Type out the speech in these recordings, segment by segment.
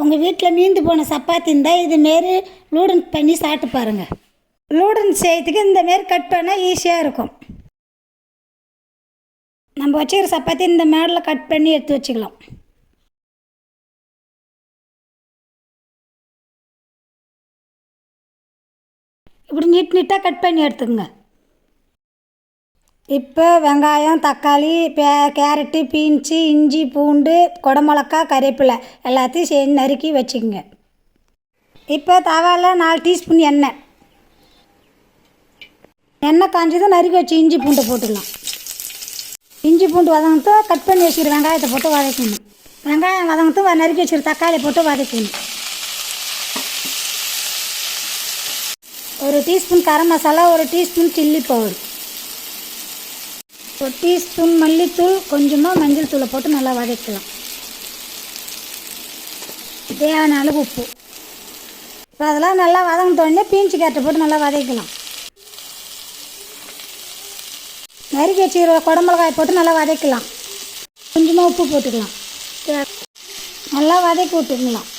உங்கள் வீட்டில் மீந்து போன சப்பாத்தி இருந்தால் இதுமாரி லூடன் பண்ணி சாப்பிட்டு பாருங்கள். லூடன் செய்யறதுக்கு இந்தமாரி கட் பண்ணால் ஈஸியாக இருக்கும். நம்ம வச்சுக்கிற சப்பாத்தி இந்த மேடில் கட் பண்ணி எடுத்து வச்சுக்கலாம். இப்படி நீட்டாக கட் பண்ணி எடுத்துக்கோங்க. இப்போ வெங்காயம், தக்காளி, கேரட்டு, பீன்ஸு, இஞ்சி, பூண்டு, குடமிளகா, கறிவேப்பிலை எல்லாத்தையும் நறுக்கி வச்சுக்கோங்க. இப்போ தவாவில் 4 டீஸ்பூன் எண்ணெய் காஞ்சதும் நறுக்கி வச்சு இஞ்சி பூண்டை போட்டுக்கலாம். இஞ்சி பூண்டு வதங்கட்டும். கட் பண்ணி வச்சுக்கிற வெங்காயத்தை போட்டு வதக்கணும். வெங்காயம் வதங்கட்டும். நறுக்கி வச்சுக்கிற தக்காளி போட்டு வதக்கணும். 1 teaspoon garam masala, 1 teaspoon chilli powder, 1 teaspoon மல்லித்தூள், கொஞ்சமாக மஞ்சள் தூளை போட்டு நல்லா வதக்கலாம். தேவையான அளவு உப்பு. இப்போ அதெல்லாம் நல்லா வதங்கிட்டோடனே பீன்ஸு கேரட்டை போட்டு நல்லா வதக்கலாம். நறுக்கி வச்சுக்கிற குடமிளகாய் போட்டு நல்லா வதக்கலாம். கொஞ்சமாக உப்பு போட்டுக்கலாம். நல்லா வதக்கி விட்டுக்கலாம்.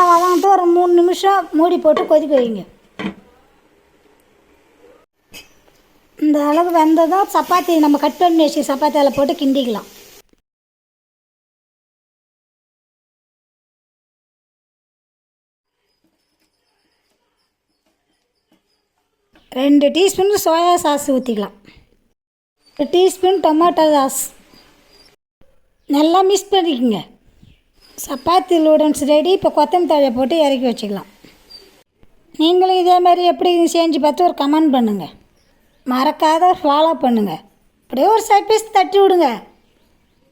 வதங்கிட்டு ஒரு 3 நிமிஷம் மூடி போட்டு கொதிக்க வைங்க. இந்த அளவு வெந்ததும் சப்பாத்தி நம்ம கட் பண்ணி வச்சு சப்பாத்தி அதில் போட்டு கிண்டிக்கலாம். ரெண்டு டீஸ்பூன் சோயா சாஸ் ஊற்றிக்கலாம். 1 டீஸ்பூன் டொமேட்டோ சாஸ். நல்லா மிக்ஸ் பண்ணிக்கோங்க. சப்பாத்தி லூடன்ஸ் ரெடி. இப்போ கொத்தமல்லி தழையை போட்டு இறக்கி வச்சுக்கலாம். நீங்களும் இதேமாதிரி எப்படி செஞ்சு பார்த்து ஒரு கமெண்ட் பண்ணுங்கள். மறக்காத ஃபாலோ பண்ணுங்கள். அப்படியே ஒரு சைட் பீஸ் தட்டி விடுங்க.